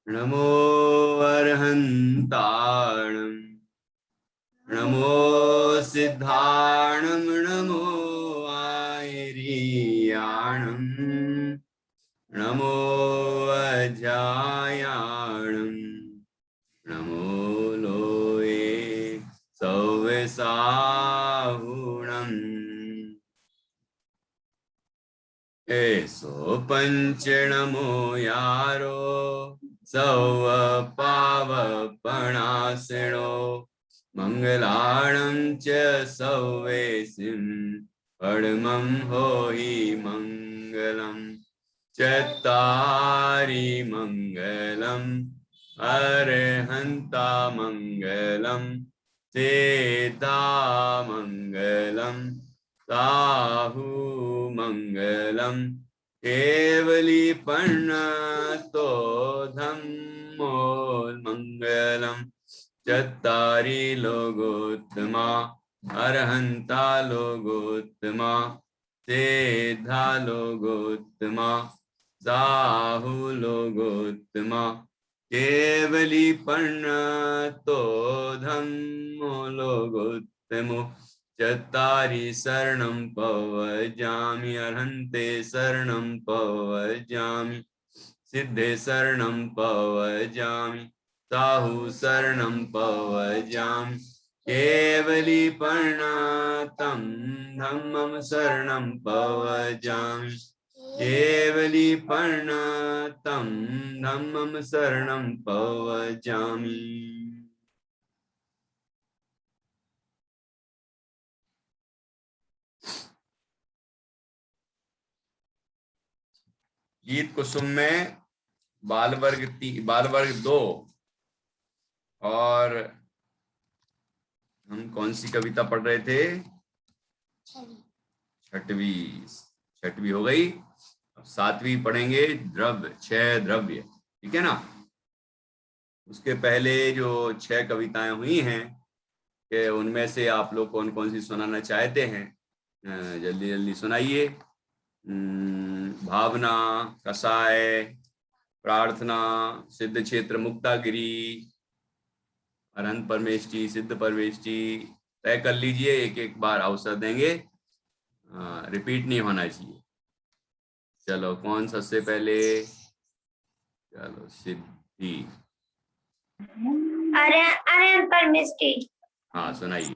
नमो अर्हन्ताणं नमो सिद्धाणं नमो आयर्याणं नमो अजायाणं नमो लोये सौवसाहुणम् एसो पंच नमो यारो सौव पावपणासिनो मंगलाणं च सौवेसिं परमं होहि मंगलम् चत्तारि मंगलम् अरहन्ता मंगलम् चेता मंगलम् साहु मंगलम् केवली पर्णतो धम्मो मंगलम् चत्तारि लोगोत्तमा अरहन्ता लोगोत्तमा सेधा लोगोत्तमा साहु लोगोत्तमा केवली पर्णतो धम्मो लोगोत्तमो चत्तारि शरणं पवजामि अर्हन्ते शरणं पवजामि सिद्धे शरणं पवजामि साहु शरणं पवजामि केवली पर्णातं धम्मं शरणं पवजामि केवली पर्णातं धम्मं शरणं पवजामि। गीत कुसुम में बाल वर्ग 2 और हम कौन सी कविता पढ़ रहे थे? छठवीं हो गई। अब 7वीं पढ़ेंगे, द्रव्य 6 द्रव्य, ठीक है ना। उसके पहले जो 6 कविताएं हुई हैं कि उनमें से आप लोग कौन कौन सी सुनाना चाहते हैं, जल्दी जल्दी सुनाइए। भावना, कसाय, प्रार्थना, सिद्ध क्षेत्र, मुक्तागिरी, अनंत परमेष्टि, सिद्ध परमेष्टि तय कर लीजिए। एक एक बार अवसर देंगे, रिपीट नहीं होना चाहिए। चलो कौन सबसे पहले? चलो सिद्धि। अनंत परमेष्टि। हाँ सुनाइए।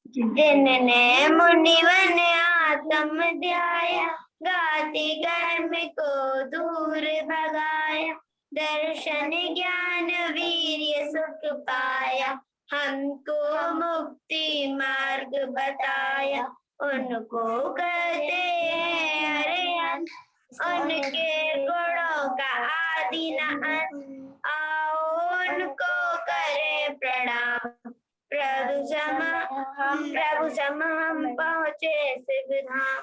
जिनने मुनिवन आत्म ध्याया, गाति कर्म को दूर भगाया, दर्शन ज्ञान वीर्य सुख पाया, हमको मुक्ति मार्ग बताया, उनको कहते हैं अरिहंत, उनके गुणों का आदि न अंत, आओ उनको करें प्रणाम, प्रभु सम हम पहुँचे सिद्धधाम।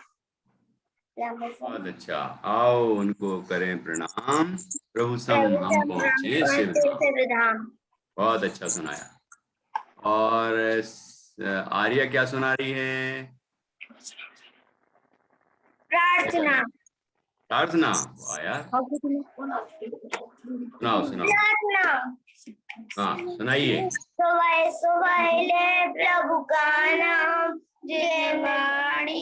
बहुत अच्छा, आओ उनको करें प्रणाम, प्रभु सम हम पहुंचे सिद्धधाम। बहुत अच्छा सुनाया। और आर्या क्या सुना रही है? प्रार्थना। प्रार्थना, वाह यार, सुनाओ। हाँ सुनाइए। सुबह सुबह ले प्रभु का नाम, जय वाणी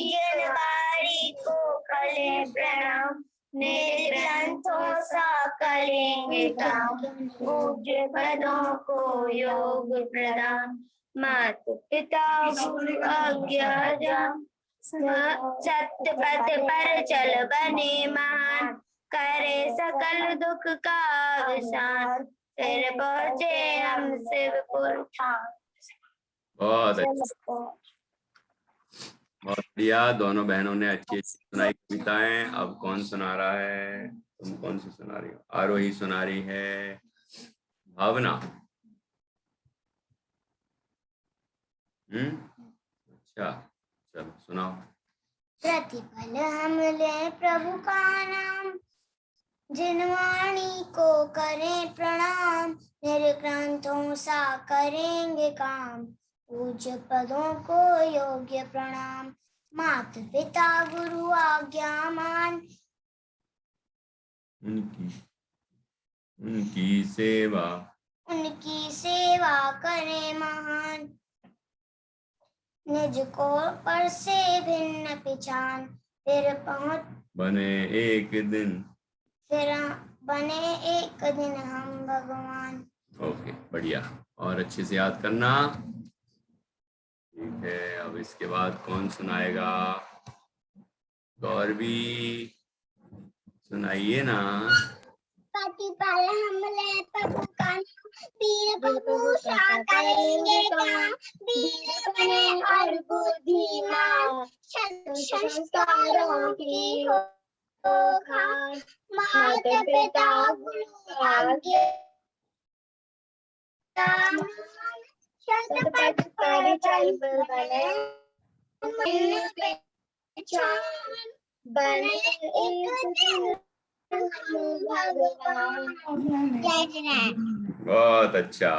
को कले प्रणाम, मेरे ग्रंथों सा करेंगे काम, पूज्य पदों को योग प्रदान, माता पिता गुरु आज्ञा जान, सत्य पथ पर चल बने महान, करे सकल दुख का अवसान, फिर पहुंचे हम शिवपुर धाम। बहुत बढ़िया, दोनों बहनों ने अच्छी सुनाई कविताएं। अब कौन सुना रहा है? तुम कौन सी सुना रही हो? आरोही सुना रही है। भावना। अच्छा चलो सुनाओ। प्रतिपल हम ले प्रभु का नाम, जिन वाणी को करें प्रणाम, मेरे ग्रंथों सा करेंगे काम, पूज्य पदों को योग्य प्रणाम, माता पिता गुरु आज्ञा मान, उनकी सेवा करे महान, निज को पर से भिन्न पहचान, फिर पहुंच बने एक दिन हम भगवान। ओके, बढ़िया। और अच्छे से याद करना। ठीक है, अब इसके बाद कौन सुनाएगा? गौरवी सुनाइए ना। प्रतिपल हमले प्रभु का, वीर प्रभु करेंगे काम, वीर बने और बुद्धिमान, संस्कारों की हो खान, माता पिता गुरु आज्ञा, शतपथ पर चल बने, बने एक दिन भगवान। बहुत अच्छा।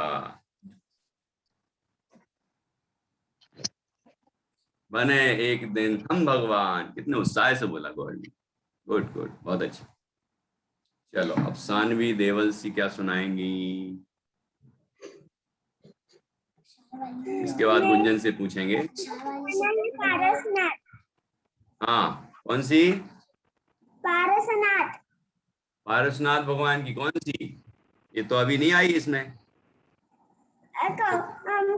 बने एक दिन हम भगवान। कितने उत्साह से बोला गौरवी। गुड गुड, बहुत अच्छा। चलो, अब सानवी देवलसी क्या सुनाएंगी? इसके बाद गुंजन से पूछेंगे। पारसनाथ। हाँ, कौन सी? पारसनाथ। पारसनाथ भगवान की कौन सी? ये तो अभी नहीं आई इसमें।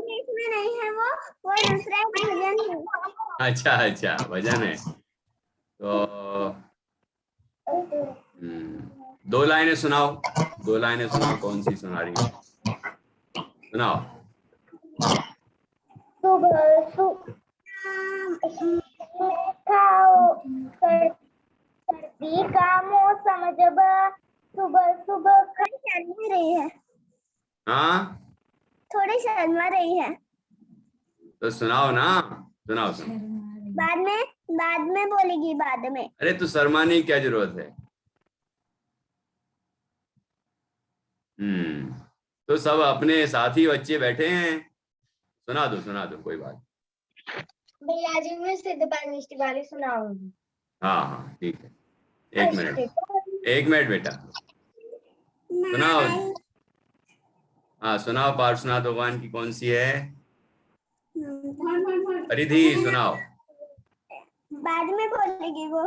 इसमें नहीं है, वो दूसरा भजन है। अच्छा अच्छा, भजन है। तो दो लाइनें सुनाओ, दो लाइनें सुनाओ। कौन सी सुना रही हो? सुनाओ। सर्दी का मौसम जब सुबह सुबह शर्मा रही है। हाँ, थोड़ी शर्मा रही है। तो सुनाओ ना, सुनाओ सुनाओ। बाद में बोलेगी, बाद में। अरे तो शर्माने की क्या जरूरत है? तो सब अपने साथी बच्चे बैठे हैं, सुना दो, कोई बात। भैया जी, मैं सिद्ध परमेष्टि वाली सुनाऊंगी। हाँ हाँ, ठीक है। एक मिनट बेटा, सुनाओ। हाँ सुनाओ, पार्श्वनाथ भगवान की कौन सी है? परिधि सुनाओ। बाद में बोलेगी वो।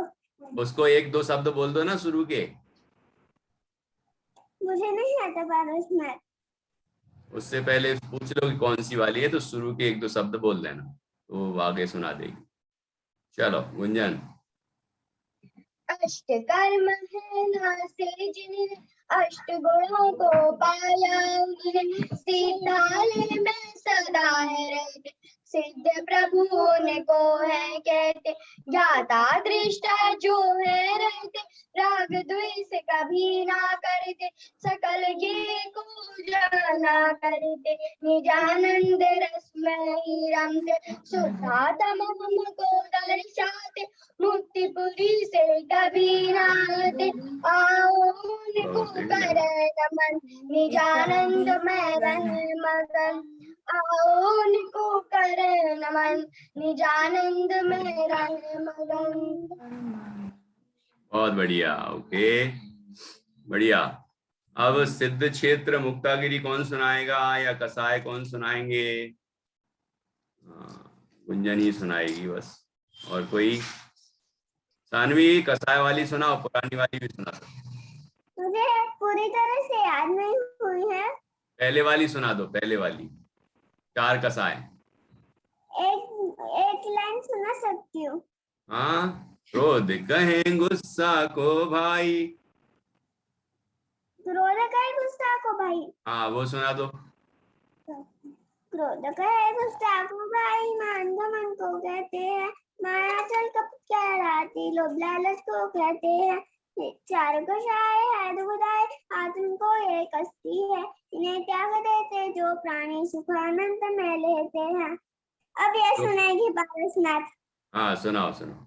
उसको एक दो शब्द बोल दो ना शुरू के। मुझे नहीं आता पारसनाथ। उससे पहले पूछ लो कि कौन सी वाली है, तो शुरू के एक दो शब्द बोल देना, तो वो आगे सुना देगी। चलो गुंजन। अष्ट कर्म है नासे जिन्हें, अष्ट गुणों को पाया उन्हें, सिद्धालय में सदा है रहते, सिद्ध प्रभु ने को है कहते, ज्ञाता दृष्टा जो है रहते, राग द्वेष कभी ना करते, सकल ये को जाना करते, निजानंद रस में ही रमते, शुद्धात्मा को दर्शाते, मुक्तिपुरी से कभी ना आते, आओ उनको करे नमन, निजानंद में रहे मगन, आओ उनको करे नमन, निजानंद में रहे मगन। बहुत बढ़िया, ओके, बढ़िया। अब सिद्ध क्षेत्र मुक्तागिरी कौन सुनाएगा, या कसाय कौन सुनाएंगे? गुंजन ही सुनाएगी बस, और कोई? सानवी कसाय वाली सुनाओ, पुरानी वाली भी सुना दो। मुझे पूरी तरह से याद नहीं हुई है। पहले वाली सुना दो, पहले वाली, 4 कसाय। एक लाइन सुना सकती हूँ। हाँ, क्रोध कहें गुस्सा को भाई, क्रोध कहे गुस्सा को भाई। हाँ वो सुना दो। क्रोध कहे गुस्सा को भाई, मान मन को कहते हैं, माया चल कपट कहलाती, लोभ लालच को कहते हैं, चार कषाय है दुखदाय, आत्म को एक अस्थि है, इन्हें त्याग देते जो प्राणी सुख अनंत में लेते हैं। अब ये सुनेगी पारसनाथ। हाँ सुनाओ सुनाओ।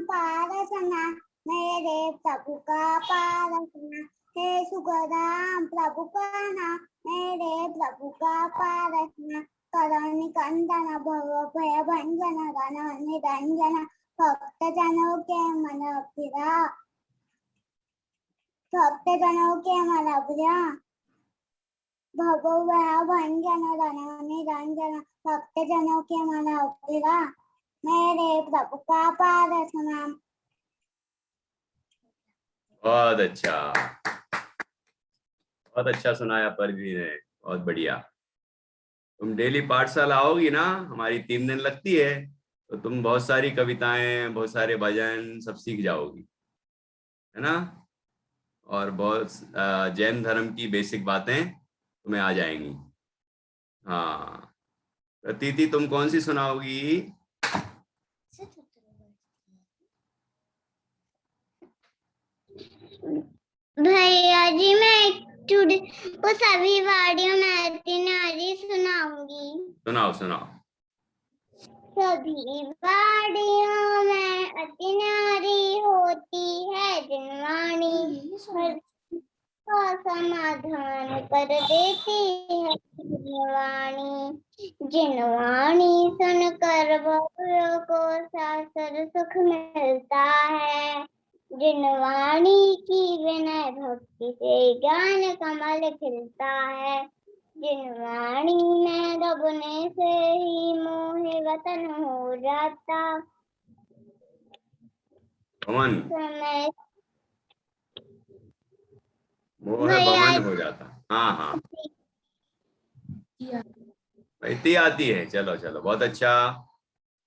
पारसना मेरे प्रभु का पारसना, हे सुखधाम प्रभु का नाम, मेरे प्रभु का पारसना, करण कंदन भव भय भंजन गण निरंजन, भक्त जनों के मन फिरा, भक्तजनों के मन अभ्या भगवया भंजन धनानि रंजन भक्तजनों के मन अभ्या मेरे प्रभु का पाद स्मरण। बहुत अच्छा सुनाया परवीन ने, बहुत बढ़िया। तुम डेली पाठशाला आओगी ना, हमारी 3 दिन लगती है, तो तुम बहुत सारी कविताएं, बहुत सारे भजन सब सीख जाओगी, है ना। और बहुत जैन धर्म की बेसिक बातें तुम्हें आ जाएंगी। हाँ, प्रतीति तुम कौन सी सुनाओगी? भैया जी मैं टुडे को सभी वाड़ियों में अतिनारी सुनाऊंगी। सुनाओ सुनाओ। सभी वाड़ियों में अतिनारी होती है जिनवाणी का समाधान कर देती है जिनवाणी। जिनवाणी सुनकर भक्तों को शास्त्र सुख मिलता है। जिनवाणी की विनय भक्ति से ज्ञान कमल खिलता है। जिनवाणी में रबने से ही मोहे वतन हो जाता। भवन समय मोह भवन हो जाता। हाँ हाँ, इतनी आती है। चलो चलो, बहुत अच्छा।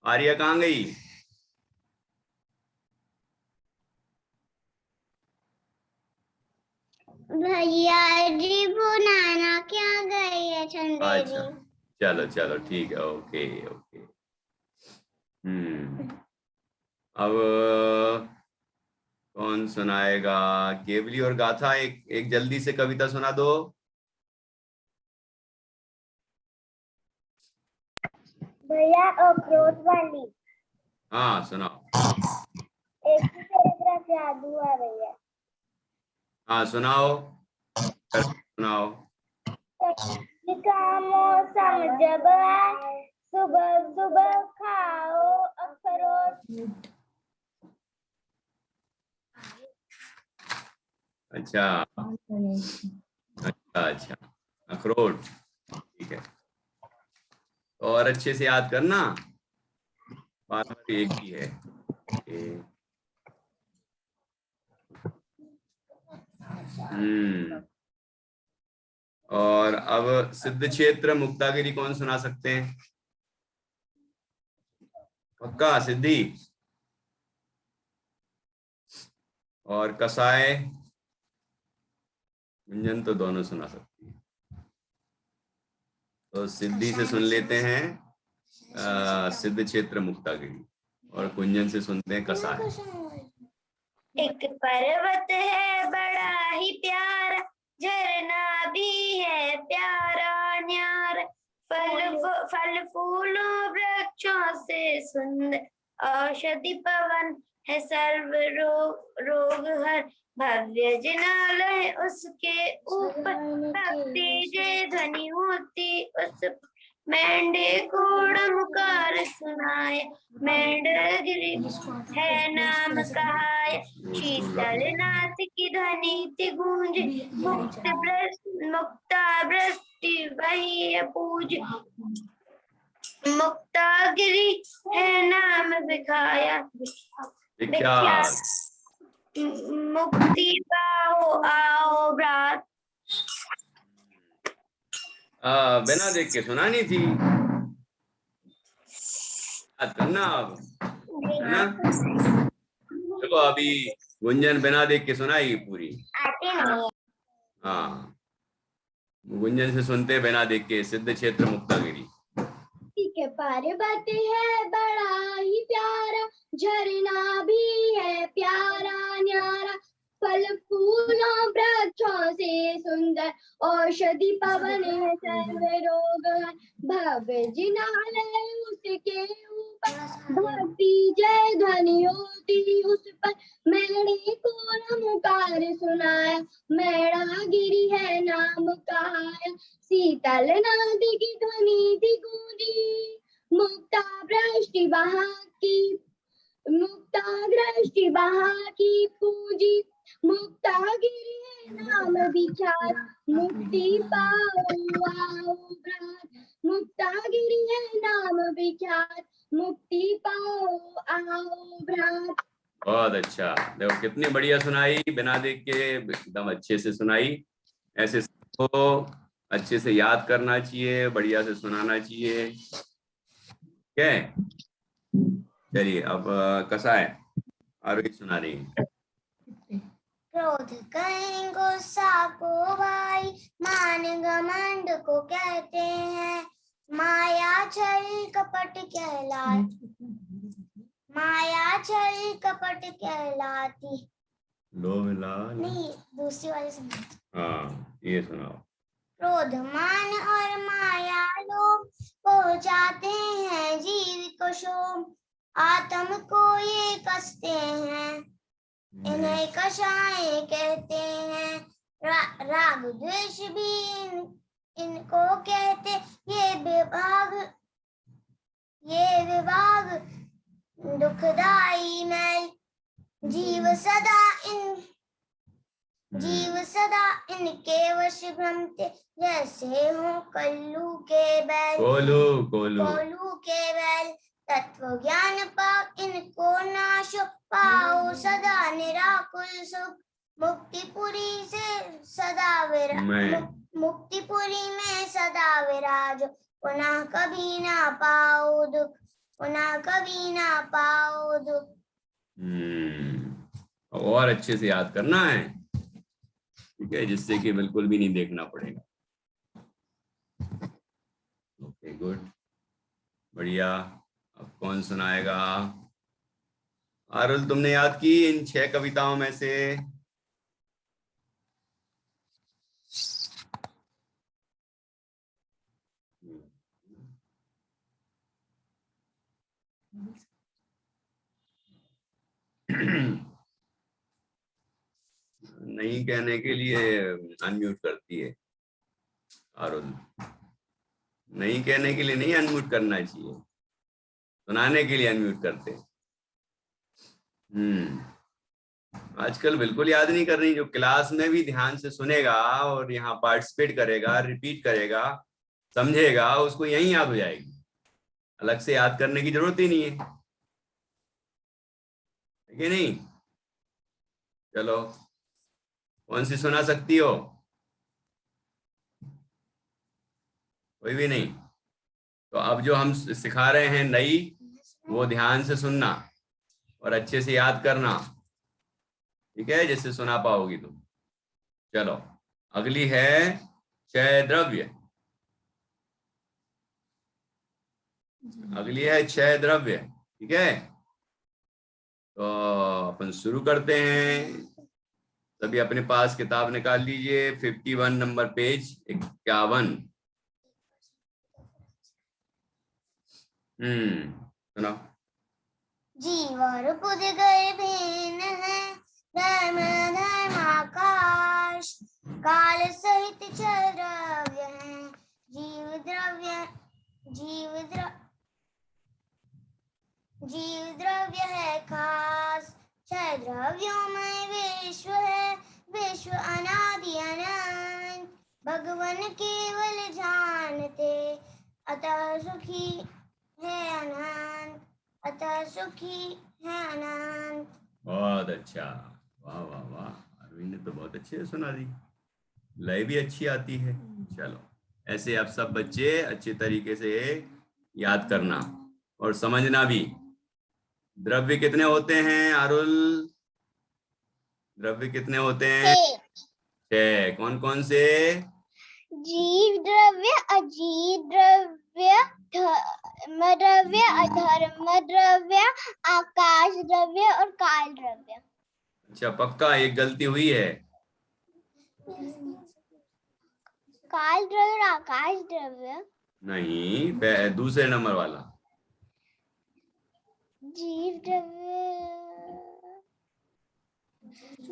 आर्या कहाँ गई? भैया जी वो नाना क्या गई है चंदेरी। अच्छा, चलो चलो ठीक है, ओके ओके। अब कौन सुनाएगा? केवली और गाथा, एक जल्दी से कविता सुना दो। भैया अखरोट वाली। हाँ सुनाओ। एक ही तेरे तरफ जादू है भैया। हाँ सुनाओ, सुनाओ। का मौसम जब आए सुबह सुबह खाओ अखरोट। अच्छा अच्छा अच्छा, अखरोट, ठीक है। और अच्छे से याद करना, बार बार एक ही है। और अब सिद्ध क्षेत्र मुक्तागिरी कौन सुना सकते हैं? पक्का सिद्धि? और कसाय गुंजन तो दोनों सुना सकती है। तो सिद्धि से सुन लेते हैं सिद्ध क्षेत्र मुक्तागिरी, और कुंजन से सुनते हैं कसाय। एक पर्वत है बड़ा ही प्यारा झरना भी है प्यारा न्यारा फल फूलों वृक्षों से सुंदर औषधि पवन है सर्व रोग हर भव्य जिनालय उसके ऊपर भक्ति जय ध्वनि होती उस मेंढे घोड़मुखार सुनाए मेंढगिरी है नाम कहाय शीतल नाथ की ध्वनि थी गूंज मुक्ता वृष्टि वही है पूज मुक्तागिरी है नाम विखाया विख्यात मुक्ति पाओ आओ ब्रात। बिना देख के सुनानी थी, करना अब, है ना। चलो अभी गुंजन बिना देख के सुनाई पूरी। हाँ, गुंजन से सुनते बिना देख के सिद्ध क्षेत्र मुक्तागिरी। ठीक है, पर्वत है बड़ा ही प्यारा झरना भी है प्यारा न्यारा फल फूलों वृक्षों से सुंदर औषधि पवन है सर्व रोग भव्य जिनालय उसके ऊपर भक्ति जय ध्वनि होती उस पर मेढ़े को नमकार सुनाया मेढ़ागिरी है नाम कहाया शीतल नदी की ध्वनि थी गूंजी मुक्ता वृष्टि बहा की पूजी मुक्तागिरी है नाम विख्यात, मुक्ति पाओ आओ भ्रात। मुक्तागिरी है नाम विख्यात, मुक्ति पाओ आओ भ्रात। बहुत अच्छा, देखो कितनी बढ़िया सुनाई, बिना देख के एकदम अच्छे से सुनाई। ऐसे सबको अच्छे से याद करना चाहिए, बढ़िया से सुनाना चाहिए। क्या है? चलिए अब कैसा है, आरोही सुना रही है। क्रोध कहीं गुस्सा को भाई, मान घमंड को कहते हैं। माया छल कपट कहलाती, माया छल कपट कहलाती। लोभ लाल नहीं, दूसरी वाली सुन। हाँ ये सुनाओ। क्रोध मान और माया लोभ पहुंचाते हैं जीव को शोभ। आत्म को ये कसते हैं, इन्हें कषाय कहते हैं। राग द्वेष भी इनको कहते। ये विभाग दुखदाई मैल। जीव सदा इनके वश भ्रमते, जैसे हो कल्लू के बैल। कोलू के बैल। तत्व ज्ञान पाक इनको नाशो, पाओ सदा निराकुल सुख। मुक्तिपुरी से सदा मुक्तिपुरी में सदा विराजो, पुनः कभी ना पाओ दुख, पुनः कभी ना पाओ दुख। और अच्छे से याद करना है, ठीक है, जिससे कि बिल्कुल भी नहीं देखना पड़ेगा। ओके गुड, बढ़िया। अब कौन सुनाएगा? आरुल, तुमने याद की इन 6 कविताओं में से? नहीं कहने के लिए अनम्यूट करती है आरुल। नहीं कहने के लिए नहीं अनम्यूट करना चाहिए, सुनाने के लिए अनम्यूट करते। आजकल बिल्कुल याद नहीं कर रही। जो क्लास में भी ध्यान से सुनेगा और यहाँ पार्टिसिपेट करेगा, रिपीट करेगा, समझेगा, उसको यही याद हो जाएगी। अलग से याद करने की जरूरत ही नहीं है, ठीक है नहीं? चलो, कौन सी सुना सकती हो? कोई भी नहीं? तो अब जो हम सिखा रहे हैं नई, वो ध्यान से सुनना और अच्छे से याद करना, ठीक है, जिससे सुना पाओगी तुम। चलो, अगली है क्षय द्रव्य। अगली है क्षय द्रव्य, ठीक है। तो अपन शुरू करते हैं। सभी अपने पास किताब निकाल लीजिए, 51 नंबर पेज, 51। सुनाओ। जीव और पुद्गल भिन्न है, धर्म आकाश। काल सहित क्षय द्रव्य है, जीव द्रव्य है खास। क्षय द्रव्यों में विश्व है, विश्व अनादि अनंत। भगवान केवल जानते, अतः सुखी है अनंत, अतः सुखी है अनंत। बहुत अच्छा, वाह वाह वाह, अरविंद ने तो बहुत अच्छे से सुना दी, लय भी अच्छी आती है। चलो, ऐसे आप सब बच्चे अच्छे तरीके से याद करना और समझना भी। द्रव्य कितने होते हैं आरुल? द्रव्य कितने होते हैं? 6। कौन कौन से? जीव द्रव्य, अजीव द्रव्य, धर्म द्रव्य, अधर्म द्रव्य, आकाश द्रव्य और काल द्रव्य। अच्छा, पक्का एक गलती हुई है। काल द्रव्य और आकाश द्रव्य नहीं, दूसरे नंबर वाला। जीव द्रव्य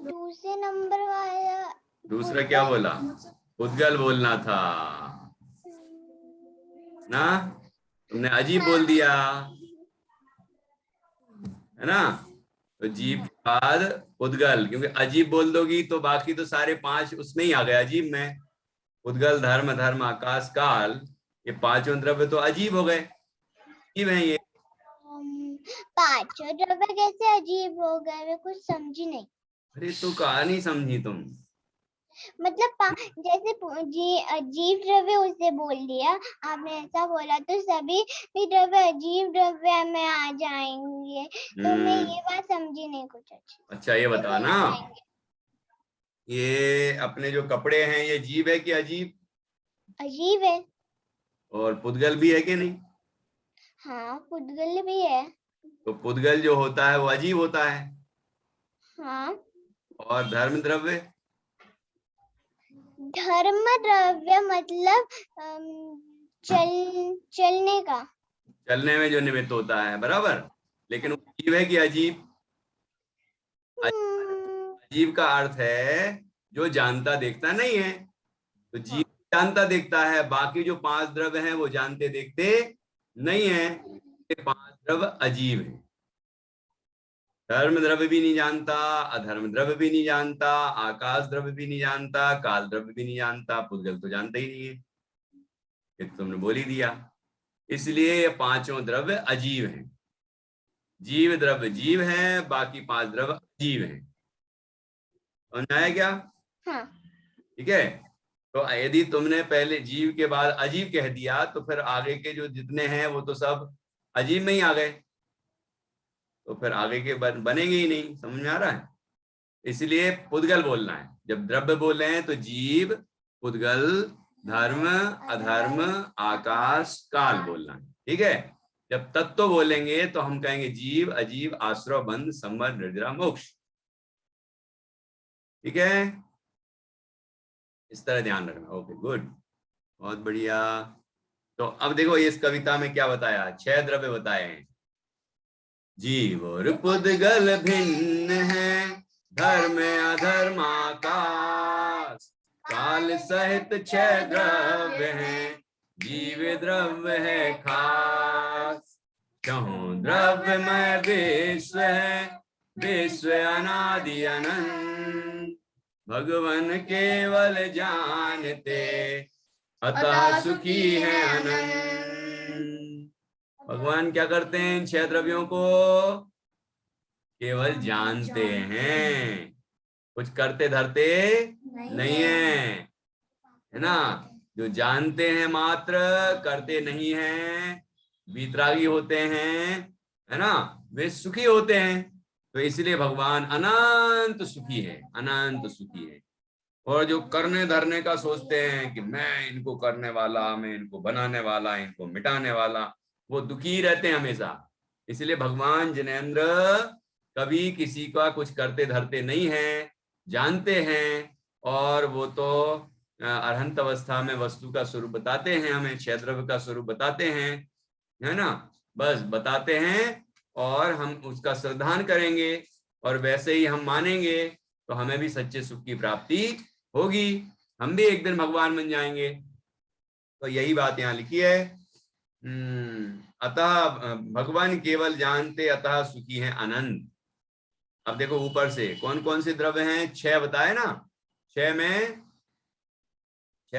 दूसरे नंबर वाला। दूसरा क्या बोला? उद्गल बोलना था ना, तुमने अजीब बोल दिया है ना। तो जीव बाद पुद्गल, क्योंकि अजीब बोल दोगी तो बाकी तो सारे 5 उसमें ही आ गए अजीब में। पुद्गल, धर्म, धर्म, आकाश, काल, ये 5 द्रव्य तो अजीब हो गए, अजीब है ये। पांचों द्रव्य कैसे अजीब हो गए, मैं कुछ समझी नहीं। अरे तो कहा नहीं समझी तुम? मतलब जैसे अजीब द्रव्य उसे बोल दिया आपने, ऐसा बोला तो सभी भी द्रव्य अजीब द्रव्य में आ जाएंगे, तो मैं ये बात समझी नहीं कुछ अच्छी। अच्छा ये बता ना, ये अपने जो कपड़े हैं ये जीव है कि अजीब? अजीब है। और पुद्गल भी है कि नहीं? हाँ पुद्गल भी है। तो पुद्गल जो होता है वो अजीब होता है। हाँ। और धर्म द्रव्य? धर्म द्रव्य मतलब चलने का, चलने में जो निमित्त होता है, बराबर। लेकिन वो जीव है कि अजीब? अजीब का अर्थ है जो जानता देखता नहीं है। तो जीव जानता देखता है, बाकी जो 5 द्रव्य हैं वो जानते देखते नहीं है, ये 5 द्रव्य अजीब है। धर्म द्रव्य भी नहीं जानता, अधर्म द्रव्य भी नहीं जानता, आकाश द्रव्य भी नहीं जानता, काल द्रव्य भी नहीं जानता, पुद्गल तो जानता ही नहीं है, ये तो तुमने बोल ही दिया। इसलिए ये 5 द्रव्य अजीब हैं। जीव द्रव्य जीव है, बाकी 5 द्रव्य अजीब हैं। समझ आया क्या? हाँ। ठीक है। तो यदि तुमने पहले जीव के बाद अजीब कह दिया तो फिर आगे के जो जितने हैं वो तो सब अजीब में ही आ गए, तो फिर आगे के बनेंगे ही नहीं। समझ में आ रहा है? इसलिए पुद्गल बोलना है। जब द्रव्य बोल रहे हैं तो जीव, पुद्गल, धर्म, अधर्म, आकाश, काल बोलना है। ठीक है। जब तत्व बोलेंगे तो हम कहेंगे जीव, अजीब, आश्रव, बंध, संबंध, निर्जरा, मोक्ष। ठीक है, इस तरह ध्यान रखना। ओके गुड, बहुत बढ़िया। तो अब देखो इस कविता में क्या बताया, 6 द्रव्य बताए हैं। जीव और पुद्गल भिन्न है, धर्म अधर्म आकाश, काल सहित 6 द्रव्य हैं, जीव द्रव्य है खास। चहुं द्रव्य में विश्व है, विश्व अनादि अनंत, भगवन केवल जानते, अतः सुखी है अनंत। भगवान क्या करते हैं, इन 6 द्रव्यों को केवल जानते हैं, कुछ करते धरते नहीं है ना। जो जानते हैं मात्र, करते नहीं हैं, वीतरागी होते हैं, है ना, वे सुखी होते हैं। तो इसलिए भगवान अनंत सुखी है, अनंत सुखी है। और जो करने धरने का सोचते हैं कि मैं इनको करने वाला, मैं इनको बनाने वाला, इनको मिटाने वाला, वो दुखी रहते हैं हमेशा। इसलिए भगवान जिनेंद्र कभी किसी का कुछ करते धरते नहीं हैं, जानते हैं। और वो तो अरहंत अवस्था में वस्तु का स्वरूप बताते हैं, हमें 6 द्रव्य का स्वरूप बताते हैं, है ना। बस बताते हैं और हम उसका श्रद्धान करेंगे और वैसे ही हम मानेंगे तो हमें भी सच्चे सुख की प्राप्ति होगी, हम भी एक दिन भगवान बन जाएंगे। तो यही बात यहाँ लिखी है। अतः भगवान केवल जानते, अतः सुखी हैं अनंत। अब देखो ऊपर से कौन कौन से द्रव्य हैं, 6 बताए ना। 6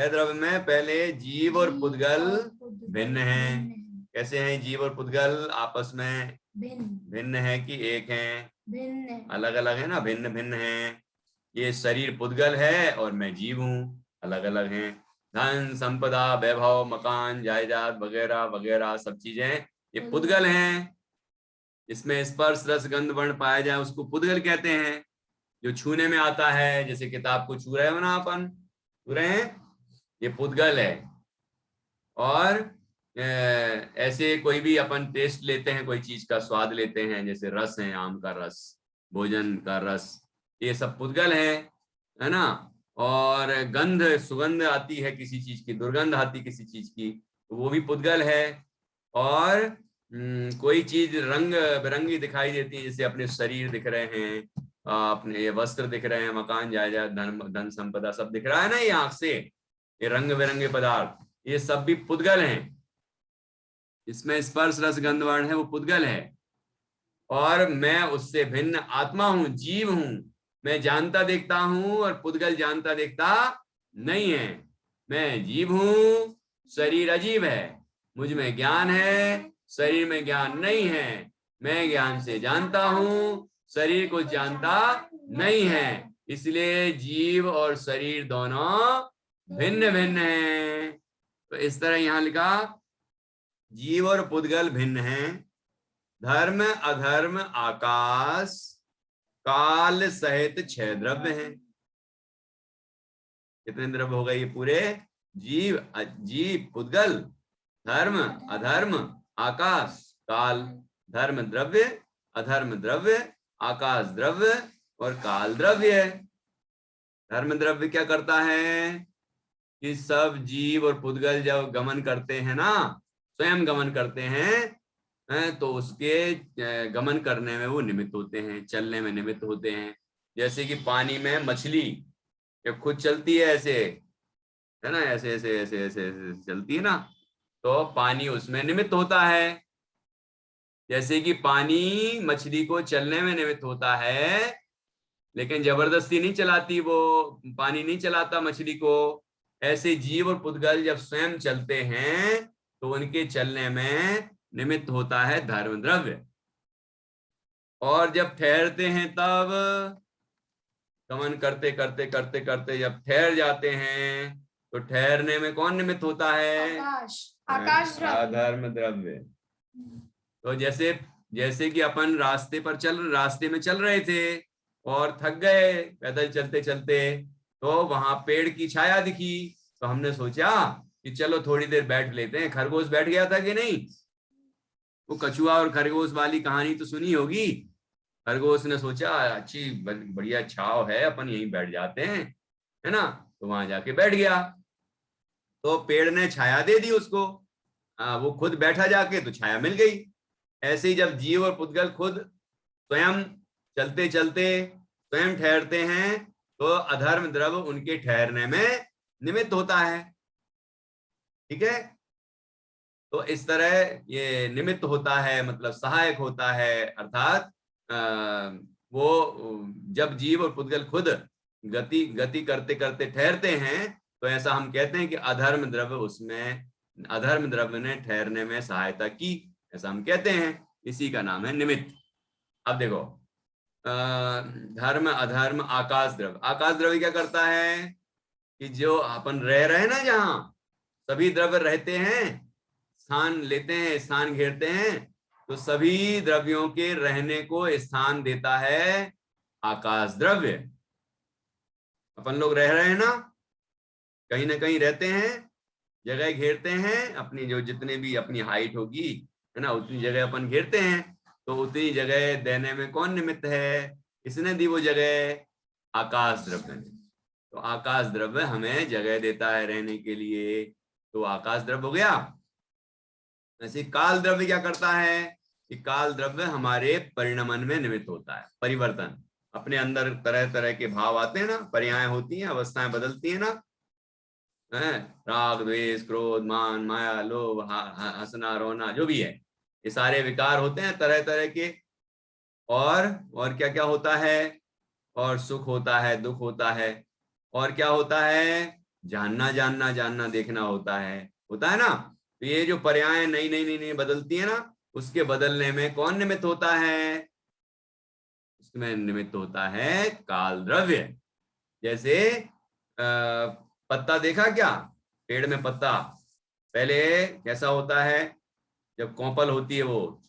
द्रव्य में पहले जीव और पुद्गल भिन्न हैं। कैसे हैं जीव और पुद्गल? आपस में भिन्न है कि एक हैं? अलग अलग है ना, भिन्न भिन्न हैं। ये शरीर पुद्गल है और मैं जीव हूँ, अलग अलग हैं। धन संपदा वैभव मकान जायदाद वगैरह वगैरह सब चीजें ये पुद्गल हैं। इसमें स्पर्श रस गंध वर्ण पाया जाए उसको पुद्गल कहते हैं। जो छूने में आता है, जैसे किताब को छू रहे हो ना, अपन छू रहे हैं, ये पुद्गल है। और ऐसे कोई भी अपन टेस्ट लेते हैं, कोई चीज का स्वाद लेते हैं, जैसे रस है, आम का रस, भोजन का रस, ये सब पुद्गल है ना। और गंध, सुगंध आती है किसी चीज की, दुर्गंध आती किसी चीज की, तो वो भी पुद्गल है। और कोई चीज रंग बिरंगी दिखाई देती है, जैसे अपने शरीर दिख रहे हैं, अपने ये वस्त्र दिख रहे हैं, मकान जायदाद धन संपदा सब दिख रहा है ना ये आंख से, ये रंग बिरंगे पदार्थ, ये सब भी पुद्गल हैं। इसमें स्पर्श रस गंध वर्ण है, वो पुद्गल है। और मैं उससे भिन्न आत्मा हूं, जीव हूं। मैं जानता देखता हूं और पुद्गल जानता देखता नहीं है। मैं जीव हूं, शरीर अजीब है। मुझ में ज्ञान है, शरीर में ज्ञान नहीं है। मैं ज्ञान से जानता हूं, शरीर को जानता नहीं है। इसलिए जीव और शरीर दोनों भिन्न भिन्न हैं। तो इस तरह यहां लिखा, जीव और पुद्गल भिन्न हैं। धर्म अधर्म आकाश काल सहित 6 द्रव्य हैं। कितने द्रव्य हो गए ये पूरे? जीव, जीव, पुद्गल, धर्म, अधर्म, आकाश, काल। धर्म द्रव्य, अधर्म द्रव्य, आकाश द्रव्य और काल द्रव्य। धर्म द्रव्य क्या करता है कि सब जीव और पुद्गल जब गमन करते हैं ना, स्वयं गमन करते हैं, तो उसके गमन करने में वो निमित्त होते हैं, चलने में निमित्त होते हैं। जैसे कि पानी में मछली जब खुद चलती है ऐसे, है ना, ऐसे ऐसे ऐसे ऐसे ऐसे चलती है ना, तो पानी उसमें निमित्त होता है। जैसे कि पानी मछली को चलने में निमित्त होता है, लेकिन जबरदस्ती नहीं चलाती, वो पानी नहीं चलाता मछली को। ऐसे जीव और पुद्गल जब स्वयं चलते हैं तो उनके चलने में निमित्त होता है धर्म द्रव्य। और जब ठहरते हैं तब गमन करते करते करते करते जब ठहर जाते हैं तो ठहरने में कौन निमित्त होता है? आकाश द्रव्य, धर्म द्रव्य। तो जैसे जैसे कि अपन रास्ते में चल रहे थे और थक गए पैदल चलते चलते, तो वहां पेड़ की छाया दिखी, तो हमने सोचा कि चलो थोड़ी देर बैठ लेते हैं। खरगोश बैठ गया था कि नहीं? वो कछुआ और खरगोश वाली कहानी तो सुनी होगी। खरगोश ने सोचा अच्छी बढ़िया छाव है, अपन यहीं बैठ जाते हैं, है ना, तो वहां जाके बैठ गया। तो पेड़ ने छाया दे दी उसको, वो खुद बैठा जाके तो छाया मिल गई। ऐसे ही जब जीव और पुद्गल खुद स्वयं चलते चलते स्वयं ठहरते हैं तो अधर्म द्रव्य उनके ठहरने में निमित्त होता है। ठीक है, तो इस तरह ये निमित्त होता है, मतलब सहायक होता है। अर्थात वो जब जीव और पुद्गल खुद गति करते करते ठहरते हैं तो ऐसा हम कहते हैं कि अधर्म द्रव्य ने ठहरने में सहायता की, ऐसा हम कहते हैं। इसी का नाम है निमित्त। अब देखो, धर्म अधर्म आकाश द्रव्य क्या करता है कि जो अपन रह रहे हैं ना, जहां सभी द्रव्य रहते हैं, स्थान लेते हैं, स्थान घेरते हैं, तो सभी द्रव्यों के रहने को स्थान देता है आकाश द्रव्य। अपन लोग रह रहे हैं ना कहीं रहते हैं, जगह घेरते हैं, अपनी जो जितने भी अपनी हाइट होगी, है ना, उतनी जगह अपन घेरते हैं। तो उतनी जगह देने में कौन निमित्त है? किसने दी वो जगह? आकाश द्रव्य ने। तो आकाश द्रव्य हमें जगह देता है रहने के लिए, तो आकाश द्रव्य हो गया। ऐसे काल द्रव्य क्या करता है कि काल द्रव्य हमारे परिणमन में निमित्त होता है, परिवर्तन। अपने अंदर तरह तरह के भाव आते हैं ना, पर्याय होती हैं, अवस्थाएं बदलती हैं ना, राग द्वेष क्रोध मान माया लोभ हंसना रोना जो भी है, ये सारे विकार होते हैं तरह तरह के। और क्या क्या होता है? और सुख होता है, दुख होता है, और क्या होता है? जानना देखना होता है ना। तो ये जो पर्याय नई नई नई नई बदलती है ना, उसके बदलने में कौन निमित्त होता है? उसमें निमित्त होता है काल द्रव्य। जैसे पत्ता देखा क्या? पेड़ में पत्ता पहले कैसा होता है? जब कोपल होती है, वो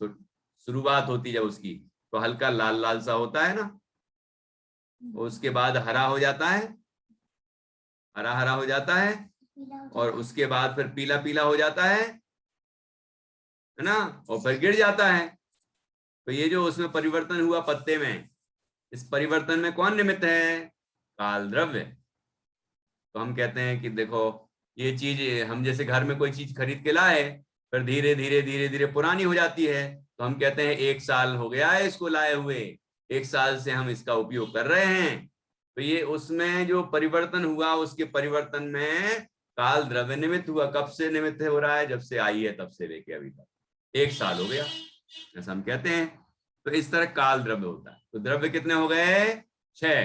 शुरुआत होती है जब उसकी, तो हल्का लाल लाल सा होता है ना, उसके बाद हरा हो जाता है, हरा हो जाता है, और उसके बाद फिर पीला पीला हो जाता है ना, और फिर गिर जाता है। तो ये जो उसमें परिवर्तन हुआ पत्ते में, इस परिवर्तन में कौन निमित्त है? काल द्रव्य। तो हम कहते हैं कि देखो ये चीज, हम जैसे घर में कोई चीज खरीद के लाए, फिर धीरे धीरे पुरानी हो जाती है, तो हम कहते हैं 1 साल हो गया है इसको लाए हुए, 1 साल से हम इसका उपयोग कर रहे हैं। तो ये उसमें जो परिवर्तन हुआ, उसके परिवर्तन में काल द्रव्य निमित्त हुआ। कब से निमित्त हो रहा है? जब से आई है तब से लेके अभी तक 1 साल हो गया, ऐसा हम कहते हैं। तो इस तरह काल द्रव्य होता है। तो द्रव्य कितने हो गए? 6।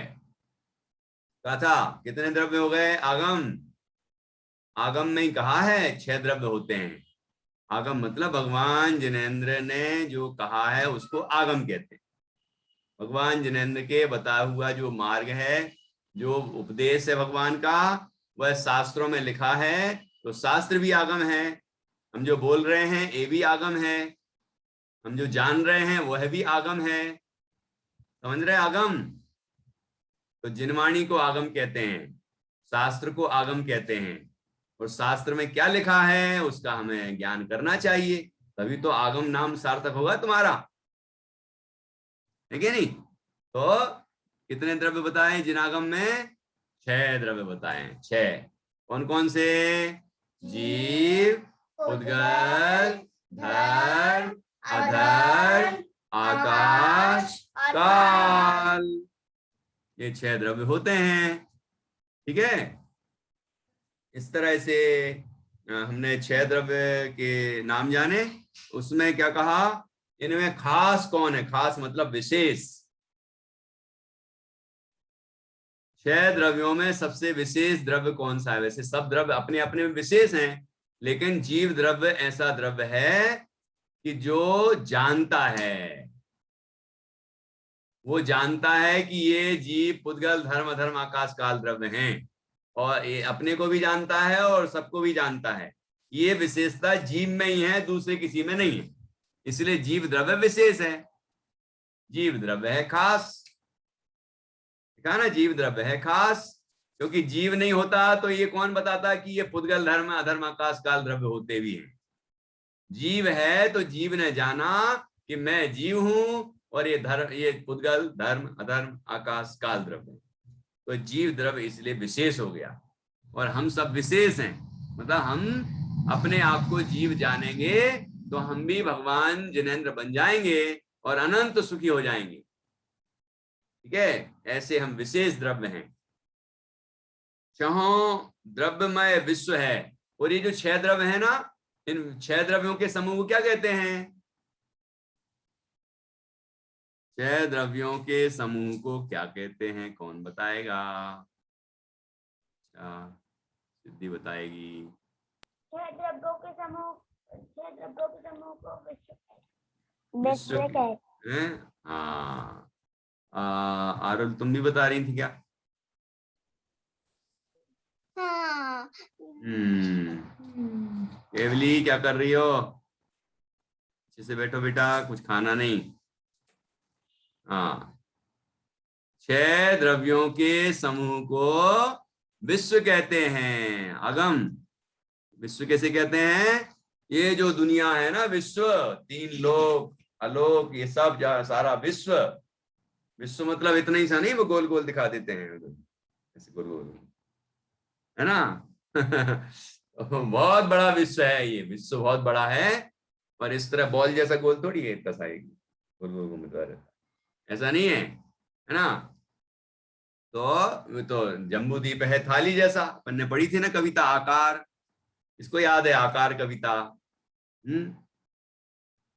कहा था कितने द्रव्य हो गए? आगम, आगम में ही कहा है 6 द्रव्य होते हैं। आगम मतलब भगवान जिनेंद्र ने जो कहा है उसको आगम कहते हैं। भगवान जिनेंद्र के बताया हुआ जो मार्ग है, जो उपदेश है भगवान का, वह शास्त्रों में लिखा है। तो शास्त्र भी आगम है, हम जो बोल रहे हैं ये भी आगम है, हम जो जान रहे हैं वह भी आगम है। समझ रहे? आगम तो जिनवाणी को आगम कहते हैं, शास्त्र को आगम कहते हैं। और शास्त्र में क्या लिखा है उसका हमें ज्ञान करना चाहिए, तभी तो आगम नाम सार्थक होगा तुम्हारा, है कि नहीं? तो कितने द्रव्य बताए जिनागम में? 6 द्रव्य बताए। 6 कौन कौन से? जीव, उद्गल, धर्म, अधर्म, आकाश, काल, ये 6 द्रव्य होते हैं। ठीक है, इस तरह से हमने 6 द्रव्य के नाम जाने। उसमें क्या कहा? इनमें खास कौन है? खास मतलब विशेष। 6 द्रव्यों में सबसे विशेष द्रव्य कौन सा है? वैसे सब द्रव्य अपने अपने में विशेष हैं, लेकिन जीव द्रव्य ऐसा द्रव्य है कि जो जानता है, वो जानता है कि ये जीव, पुद्गल, धर्म, अधर्म, आकाश, काल द्रव्य हैं, और ये अपने को भी जानता है और सबको भी जानता है। ये विशेषता जीव में ही है, दूसरे किसी में नहीं है, इसलिए जीव द्रव्य विशेष है। जीव द्रव्य है खास, कहा ना, जीव द्रव्य है खास, क्योंकि जीव नहीं होता तो ये कौन बताता कि ये पुद्गल, धर्म, अधर्म, आकाश, काल द्रव्य होते भी हैं। जीव है तो जीव ने जाना कि मैं जीव हूं और ये धर्म, ये पुद्गल, धर्म, अधर्म, आकाश, काल द्रव्य, तो जीव द्रव्य इसलिए विशेष हो गया। और हम सब विशेष हैं, मतलब हम अपने आप को जीव जानेंगे तो हम भी भगवान जिनेंद्र बन जाएंगे और अनंत सुखी हो जाएंगे। ठीक है, ऐसे हम विशेष द्रव्य हैं। 6 द्रव्यमय विश्व है। और ये जो 6 द्रव्य है ना, इन 6 द्रव्यों के समूह को क्या कहते हैं? 6 द्रव्यों के समूह को क्या कहते हैं? कौन बताएगा? सिद्धि बताएगी। 6 द्रव्यों के समूह को विश्व कहते हैं। हाँ, आरुल तुम भी बता रही थी क्या? हाँ। केवली क्या कर रही हो? अच्छे से बैठो बेटा, कुछ खाना नहीं। हाँ, 6 द्रव्यों के समूह को विश्व कहते हैं। अगम विश्व कैसे कहते हैं? ये जो दुनिया है ना, विश्व, 3 लोक, आलोक, ये सब सारा विश्व। विश्व मतलब इतना ही सा नहीं, वो गोल गोल दिखा देते हैं ऐसे गोल गोल, है ना? बहुत बड़ा विश्व है ये, विश्व बहुत बड़ा है, पर इस तरह बॉल जैसा गोल थोड़ी है, इतना सा गोल गोल घूमता रहता, ऐसा नहीं है ना? तो जम्बूद्वीप है थाली जैसा। अपन ने पढ़ी थी ना कविता आकार, इसको याद है? आकार कविता।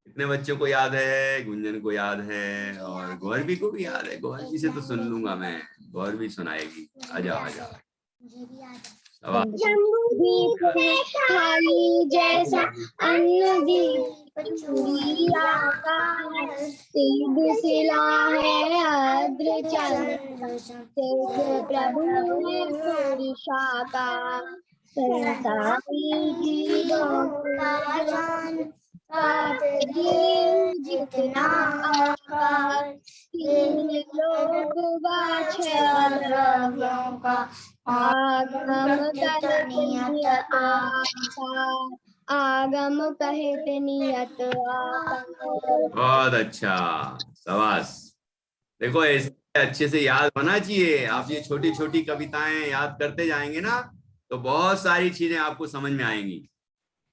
कितने बच्चों को याद है? गुंजन को याद है, और गौरवी को भी याद है। गौरवी से तो सुन लूंगा मैं, गौरवी सुनाएगी। आजा आजा। जम्बूद्वीप है थाली जैसा, अन्नद्वीप चूड़ी आकार, सिद्ध शिला है आर्द्र चंद्र, सिद्ध प्रभु है पुरुषाका, संसारी जीवों का जान, जितना आकार, 3 लोक व 6 द्रव्यों का, आगम कहत नियत आकार, आगम कहत नियत आकार। बहुत अच्छा, शाबाश। देखो, ऐसे अच्छे से याद होना चाहिए। आप ये छोटी छोटी कविताएं याद करते जाएंगे ना, तो बहुत सारी चीजें आपको समझ में आएंगी,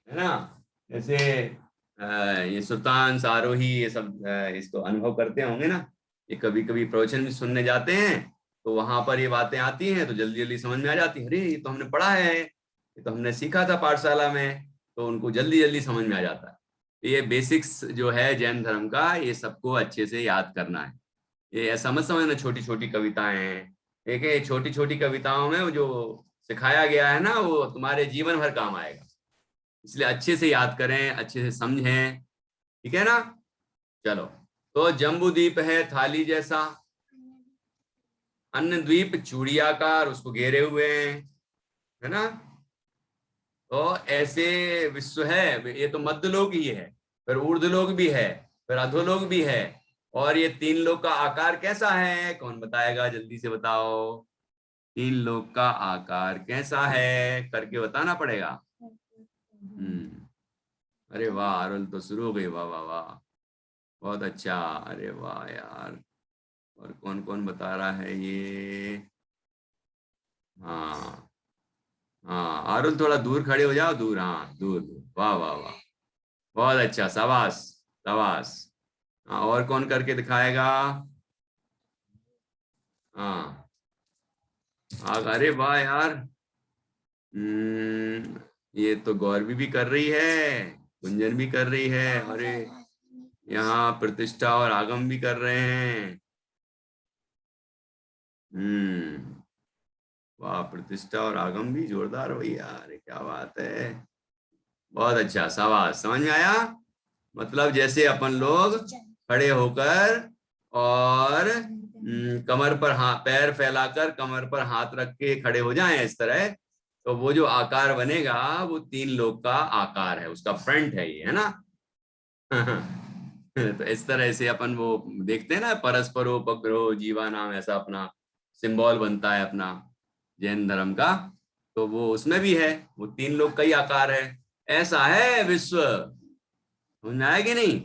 है ना? जैसे ये सुल्तान आरोही, ये सब इसको अनुभव करते होंगे ना। ये कभी कभी प्रवचन भी सुनने जाते हैं तो वहां पर ये बातें आती हैं तो जल्दी जल्दी समझ में आ जाती है। अरे ये तो हमने पढ़ा है, ये तो हमने सीखा था पाठशाला में, तो उनको जल्दी जल्दी समझ में आ जाता है। ये बेसिक्स जो है जैन धर्म का, ये सबको अच्छे से याद करना है। ये ऐसा मत समझना छोटी छोटी कविताएं हैं, देखिए छोटी छोटी कविताओं में वो जो सिखाया गया है ना, वो तुम्हारे जीवन भर काम आएगा। इसलिए अच्छे से याद करें, अच्छे से समझें, ठीक है ना। चलो, तो जम्बू द्वीप है थाली जैसा, अन्य द्वीप चूड़ी आकार उसको घेरे हुए हैं, है ना। तो ऐसे विश्व है, ये तो मध्यलोक ही है, फिर ऊर्ध्वलोक भी है, फिर अधोलोक भी है, और ये तीन लोक का आकार कैसा है, कौन बताएगा, जल्दी से बताओ। तीन लोक का आकार कैसा है, करके बताना पड़ेगा। अरे वाह अरुल, तो शुरू हो गई, वाह वाह वाह, बहुत अच्छा, अरे वाह यार। और कौन कौन बता रहा है ये, हाँ हाँ अरुल थोड़ा दूर खड़े हो जाओ, दूर, हाँ दूर दूर, वाह वाह वाह, बहुत अच्छा, शाबाश शाबाश। हाँ, और कौन करके दिखाएगा, हाँ अरे वाह यार। ये तो गौरवी भी कर रही है, गुंजन भी कर रही है, अरे यहाँ प्रतिष्ठा और आगम भी कर रहे हैं। वाह, प्रतिष्ठा और आगम भी जोरदार भैया, अरे क्या बात है, बहुत अच्छा, शाबाश, समझ में आया। मतलब जैसे अपन लोग खड़े होकर और कमर पर हाथ, पैर फैलाकर कमर पर हाथ रख के खड़े हो जाएं इस तरह, तो वो जो आकार बनेगा वो तीन लोग का आकार है, उसका फ्रंट है ये, है ना। तो इस तरह से अपन वो देखते हैं ना, परस्परोपग्रहो जीवानाम, ऐसा अपना सिंबल बनता है अपना जैन धर्म का, तो वो उसमें भी है, वो तीन लोग का ही आकार है। ऐसा है विश्व, समझ में आया कि नहीं।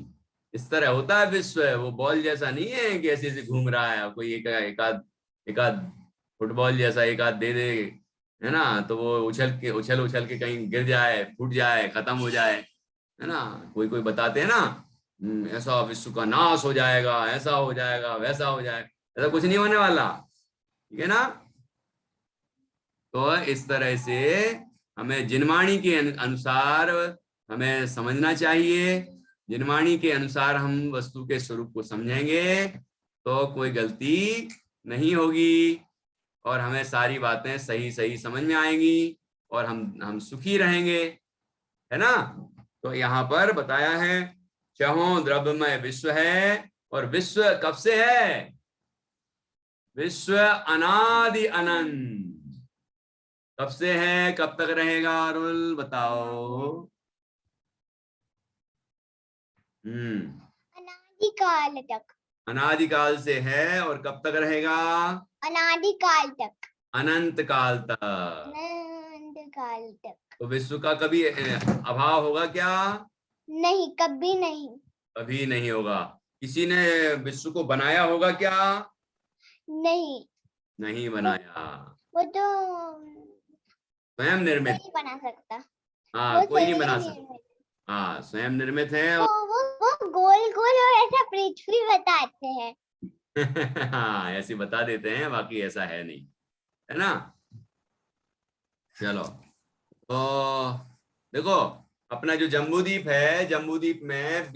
इस तरह होता है विश्व, वो बॉल जैसा नहीं है कि ऐसे ऐसे घूम रहा है, कोई एक आध फुटबॉल जैसा एक आध दे दे, है ना, तो वो उछल के कहीं गिर जाए, फूट जाए, खत्म हो जाए, है ना। कोई कोई बताते हैं ना, ऐसा विश्व का नाश हो जाएगा, ऐसा हो जाएगा, वैसा हो जाएगा, ऐसा कुछ नहीं होने वाला, ठीक है ना। तो इस तरह से हमें जिनवाणी के अनुसार हमें समझना चाहिए, जिनवाणी के अनुसार हम वस्तु के स्वरूप को समझेंगे तो कोई गलती नहीं होगी, और हमें सारी बातें सही सही समझ में आएंगी, और हम सुखी रहेंगे, है ना। तो यहाँ पर बताया है चहों द्रव्यमय विश्व है, और विश्व कब से है, विश्व अनादि अनंत, कब से है, कब तक रहेगा, अरुल बताओ। अनादिकाल तक, अनादिकाल से है, और कब तक रहेगा, अनादिकाल तक, अनंत काल तक, अनंत काल तक। तो विश्व का कभी अभाव होगा क्या, नहीं, कभी नहीं, कभी नहीं होगा। किसी ने विश्व को बनाया होगा क्या, नहीं, नहीं बनाया, वो तो स्वयं निर्मित, नहीं बना सकता, हाँ कोई नहीं बना सकता, निर्मित। हाँ स्वयं निर्मित है, और वो गोल गोल और ऐसा पृथ्वी बताते हैं। हाँ ऐसे बता देते हैं, बाकी ऐसा है नहीं, है ना। चलो, तो देखो अपना जो जम्बूद्वीप है, जम्बूद्वीप में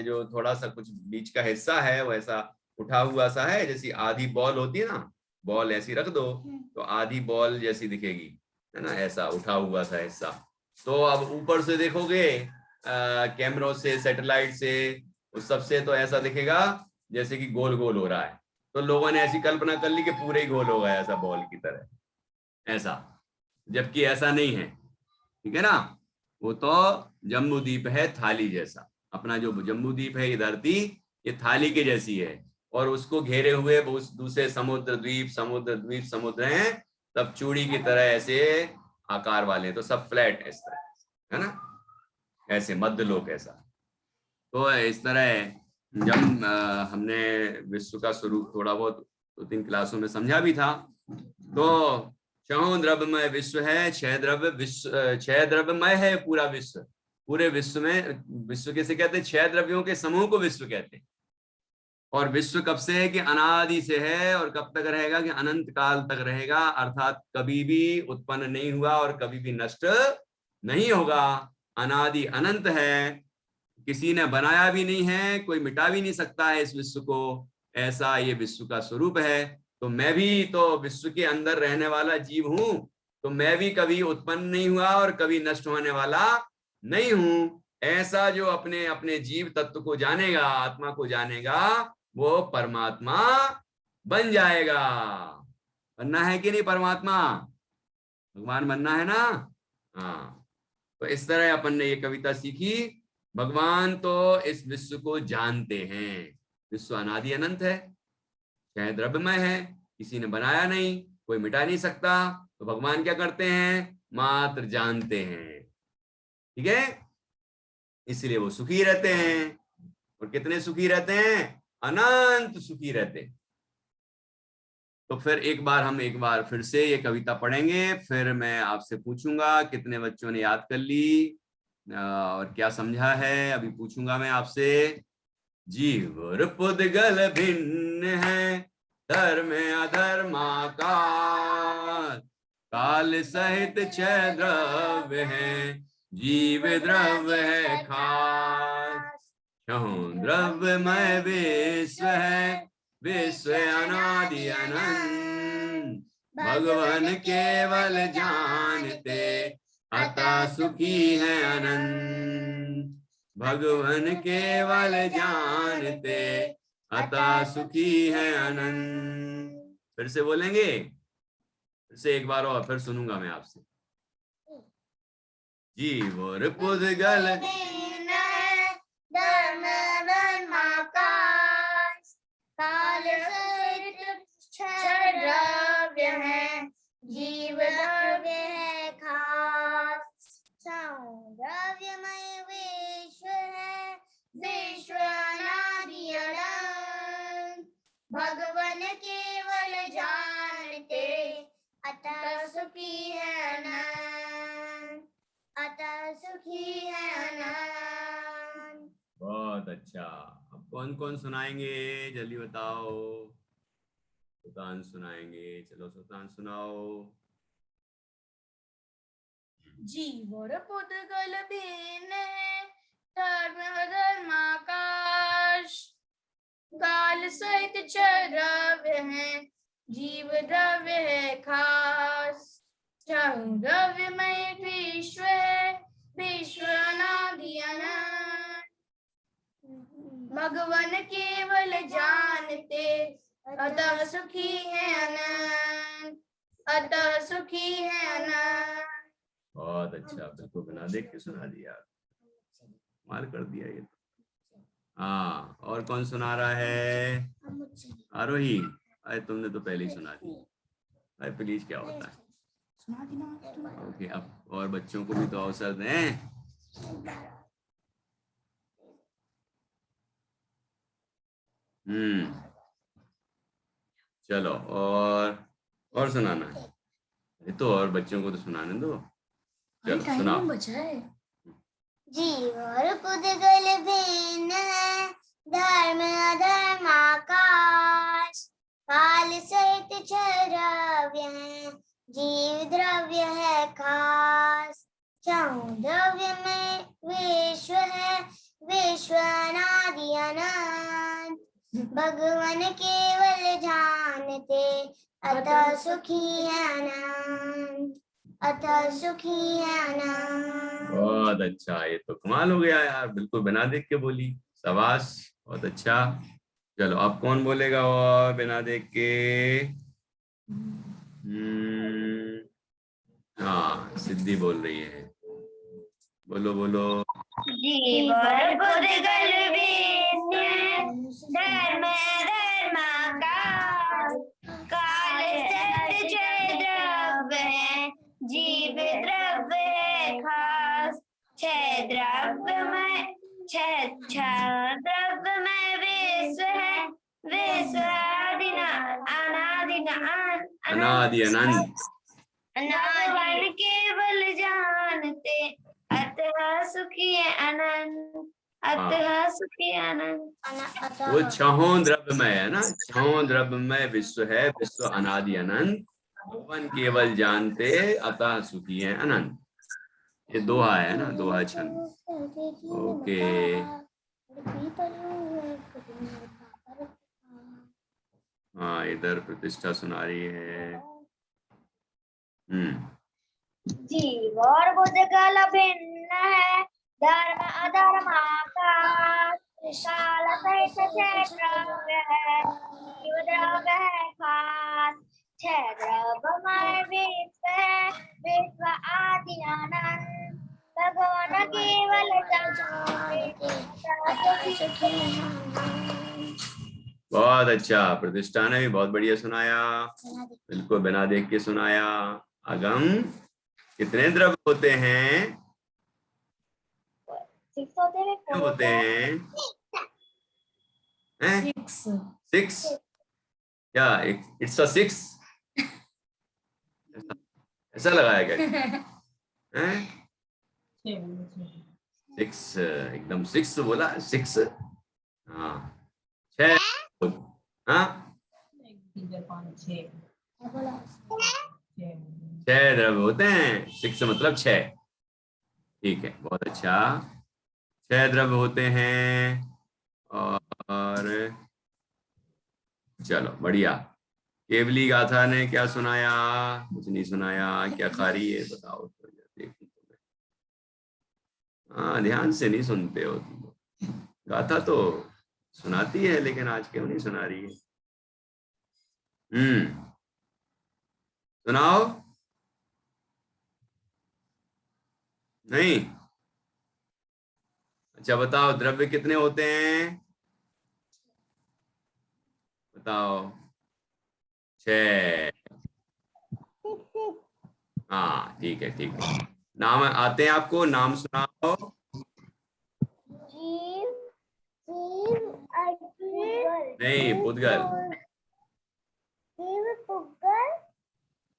जो थोड़ा सा कुछ बीच का हिस्सा है वो ऐसा उठा हुआ सा है, जैसी आधी बॉल होती है ना, बॉल ऐसी रख दो तो आधी बॉल जैसी दिखेगी, है ना, ऐसा उठा हुआ सा हिस्सा। तो अब ऊपर से देखोगे कैमरों से, सैटेलाइट से, उस सब से, तो ऐसा दिखेगा जैसे कि गोल गोल हो रहा है, तो लोगों ने ऐसी कल्पना कर ली कि पूरे ही गोल हो गया ऐसा बॉल की तरह, ऐसा, जबकि ऐसा नहीं है, ठीक है ना। वो तो जम्बूद्वीप है थाली जैसा, अपना जो जम्बूद्वीप है ये धरती, ये थाली के जैसी है, और उसको घेरे हुए दूसरे समुद्र द्वीप समुद्र हैं, तब चूड़ी की तरह ऐसे आकार वाले, तो सब फ्लैट है इस तरह, है ना, ऐसे मध्य लोक ऐसा। तो इस तरह जब हमने विश्व का स्वरूप थोड़ा बहुत 2-3 क्लासों में समझा भी था, तो चौं द्रव्यमय विश्व है, 6 द्रव्य विश्व, 6 द्रव्यमय है पूरा विश्व, पूरे विश्व में, विश्व किसे कहते हैं, 6 द्रव्यों के समूह को विश्व कहते हैं। और विश्व कब से है कि अनादि से है, और कब तक रहेगा कि अनंत काल तक रहेगा, अर्थात कभी भी उत्पन्न नहीं हुआ और कभी भी नष्ट नहीं होगा, अनादि अनंत है, किसी ने बनाया भी नहीं है, कोई मिटा भी नहीं सकता है इस विश्व को, ऐसा ये विश्व का स्वरूप है। तो मैं भी तो विश्व के अंदर रहने वाला जीव हूं, तो मैं भी कभी उत्पन्न नहीं हुआ और कभी नष्ट होने वाला नहीं हूं। ऐसा जो अपने अपने जीव तत्व को जानेगा, आत्मा को जानेगा, वो परमात्मा बन जाएगा। बनना है कि नहीं परमात्मा? भगवान बनना है ना? हाँ। तो इस तरह अपन ने ये कविता सीखी। भगवान तो इस विश्व को जानते हैं। विश्व अनादि अनंत है, चाहे द्रव्यमय है, किसी ने बनाया नहीं, कोई मिटा नहीं सकता। तो भगवान क्या करते हैं? मात्र जानते हैं। ठीक है, इसलिए वो सुखी रहते हैं। और कितने सुखी रहते हैं? अनंत सुखी रहते हैं। तो फिर एक बार फिर से ये कविता पढ़ेंगे, फिर मैं आपसे पूछूंगा कितने बच्चों ने याद कर ली और क्या समझा है, अभी पूछूंगा मैं आपसे। जीव और पुद्गल भिन्न है, धर्म अधर्माकार, काल सहित छह द्रव्य है, जीव द्रव्य है खास। छहों द्रव्यमय विश्व है, विश्व अनादि अनंत, भगवान केवल जानते, अतः सुखी है अनंत। भगवान केवल जानते, अतः सुखी है अनंत। फिर से बोलेंगे, फिर से एक बार और फिर सुनूंगा मैं आपसे। जीव और पुद्गल काल सहित छह द्रव्य है, जीव द्रव्य है खास। द्रव्यमय विश्व है, विश्व अनादि अनंत, भगवान केवल जानते, अतः सुखी है अनंत, अतः सुखी है अनंत। बहुत अच्छा। अब कौन कौन सुनाएंगे जल्दी बताओ। सुल्तान सुनाएंगे, चलो सुल्तान सुनाओ। जीव और पुद्गल भिन्न है, धर्म अधर्माकाश, काल सहित छह द्रव्य है, जीव द्रव्य है खास। छह द्रव्यमय विश्व है, विश्व अनादि अनंत, भगवान केवल जानते, अतः सुखी है अनंत, अतः सुखी है अनंत। बहुत अच्छा, बिल्कुल बिना देख के सुना दिया, मार कर दिया ये। हाँ, और कौन सुना रहा है? आरोही, अरे तुमने तो पहले ही सुना दी। अरे प्लीज, क्या होता है? ओके, अब और बच्चों को भी तो अवसर दें। चलो, और सुनाना है। ये तो और बच्चों को तो सुनाने दो। चलो सुनाओ। जीव और पुद्गल भिन्न है, धर्म अधर्माकाश, काल सहित छह द्रव्य है, जीव द्रव्य है खास। छहों द्रव्य में विश्व है, विश्व अनादि अनंत, भगवान केवल जानते, अतः सुखी है अनंत, अतः सुखी है अनंत। बहुत अच्छा, ये तो कमाल हो गया यार, बिल्कुल बिना देख के बोली, शाबाश, बहुत अच्छा। चलो अब कौन बोलेगा और बिना देख के? हाँ, सिद्धि बोल रही है, बोलो बोलो। जीव और पुद्गल भिन्न है, धर्म अधर्माकाश, काल सहित छह द्रव्य है, जीव द्रव्य है खास। छह द्रव्यमय विश्व है, विश्व अनादि अनंत, भगवान केवल जानते, अतः सुखी है अनंत, अतः सुखी अनंत। वो छहों द्रव्यमय है ना, छहों द्रव्यमय विश्व है, विश्व अनादि अनंत, भगवान केवल जानते, अतः सुखी है अनंत। ये दोहा है ना, दोहा छंद। ओके, हाँ इधर प्रतिष्ठा सुना रही है। जीव और बुद्धगल भिन्न है, धर्म अधर्म आकाश, काल सहित छह द्रव्य है, जीव द्रव्य है खास, छह द्रव्यमय विश्व है, विश्व आदि आनंद, भगवान केवल जानते, बहुत अच्छा, प्रतिष्ठा ने भी बहुत बढ़िया सुनाया, बिल्कुल बिना देख के सुनाया। अगम कितने द्रव्य होते हैं? 6 होते हैं? 6 क्या? इट्स अ 6 ऐसा लगाया क्या? 6 एकदम 6 बोला, 6। हाँ 6। हाँ 6 द्रव्य होते हैं, 6 मतलब 6। ठीक है, बहुत अच्छा, 6 द्रव्य होते हैं। और चलो बढ़िया। केवली गाथा ने क्या सुनाया? कुछ नहीं सुनाया, क्या खा रही है बताओ तो, देखूं तो मैं। हाँ ध्यान से नहीं सुनते हो तुम। गाथा तो सुनाती है लेकिन आज क्यों नहीं सुना रही है? सुनाओ। नहीं? अच्छा बताओ, द्रव्य कितने होते हैं? बताओ। 6। हाँ ठीक है, ठीक है। नाम आते हैं आपको? नाम सुनाओ। जीव, जीव, अजीव, नहीं, पुद्गल। जीव, पुद्गल,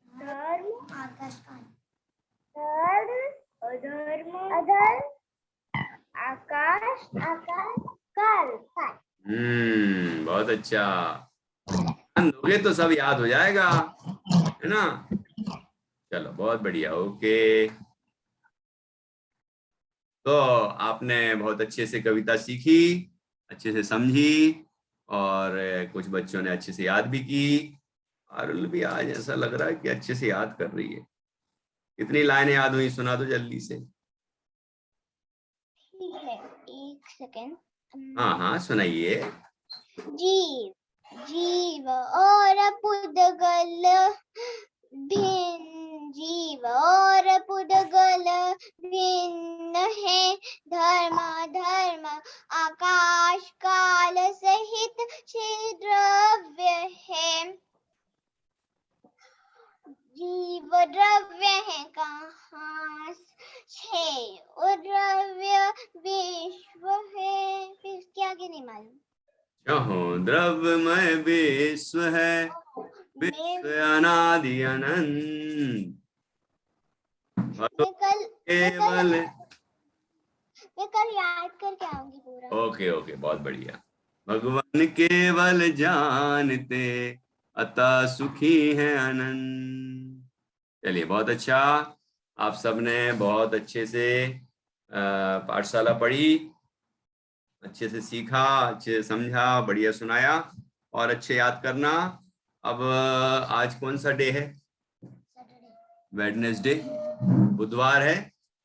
धर्म, धर्म, अधर्म, आकाश, काल। बहुत अच्छा, ध्यान दोगे तो सब याद हो जाएगा, है ना? चलो बहुत बढ़िया, ओके। तो आपने बहुत अच्छे से कविता सीखी, अच्छे से समझी, और कुछ बच्चों ने अच्छे से याद भी की। आरुल भी आज ऐसा लग रहा है कि अच्छे से याद कर रही है। कितनी लाइनें याद हुई, सुना दो जल्दी से। ठीक है, एक सेकेंड। हाँ हाँ सुनाइए। जीव, जीव और पुद्गल भिन्न, जीव और पुद्गल भिन्न है, धर्म धर्म आकाश काल सहित छह द्रव्य है, जीव द्रव्य है कहाँ, छह द्रव्य विश्व है, फिर क्या आगे नहीं मालूम। द्रव्यमय विश्व है, विश्व अनादि अनंत, केवल। मैं कल याद करके आऊंगी पूरा। ओके ओके, बहुत बढ़िया। भगवान केवल जानते, अतः सुखी है अनंत। चलिए बहुत अच्छा, आप सबने बहुत अच्छे से पाठशाला पढ़ी, अच्छे से सीखा, अच्छे से समझा, बढ़िया सुनाया, और अच्छे याद करना। अब आज कौन सा डे है? वेडनेसडे, बुधवार है।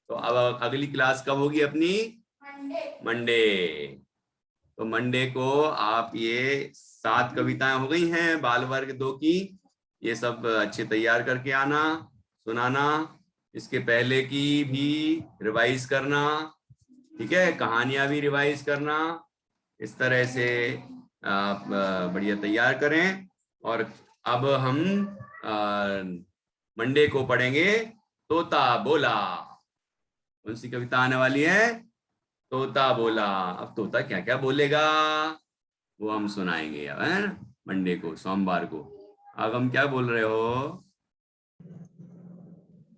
तो अब अगली क्लास कब होगी अपनी? मंडे। तो मंडे को आप ये 7 कविताएं हो गई हैं बाल वर्ग 2 की, ये सब अच्छे तैयार करके आना, सुनाना। इसके पहले की भी रिवाइज करना, ठीक है? कहानियां भी रिवाइज करना। इस तरह से आप बढ़िया तैयार करें। और अब हम मंडे को पढ़ेंगे तोता बोला। कौन सी कविता आने वाली है? तोता बोला। अब तोता क्या क्या बोलेगा वो हम सुनाएंगे अब, है ना? मंडे को, सोमवार को। अब हम क्या बोल रहे हो?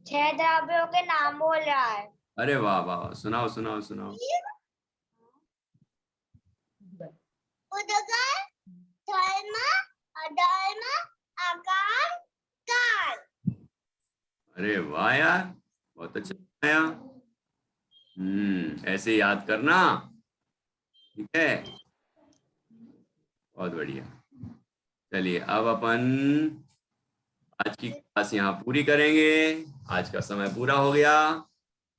6 द्रव्यों के नाम बोल रहा है। अरे वाह वाह, सुनाओ सुनाओ सुनाओ। उदगल, धर्म, अधर्म, आकाश, काल। अरे वाह यार, बहुत अच्छा सुनाया। ऐसे याद करना, ठीक है। बहुत बढ़िया। चलिए अब अपन आज की क्लास यहाँ पूरी करेंगे। आज का समय पूरा हो गया।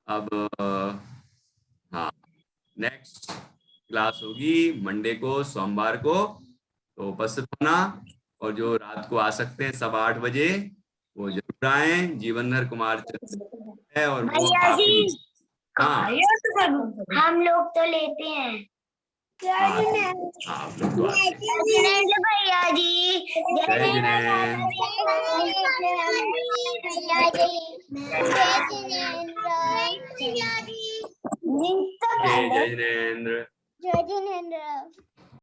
अब हाँ, नेक्स्ट क्लास होगी मंडे को, सोमवार को, तो उपस्थित होना। और जो रात को आ सकते हैं 8:15 बजे वो जरूर आए। जीवनधर कुमार चंद्र है और वो भैया जी, हाँ हम लोग तो लेते हैं। आप लोग तो आते हैं। भैया जी, जय जिनेंद्र। जय जिनेंद्र। जय जिनेंद्र।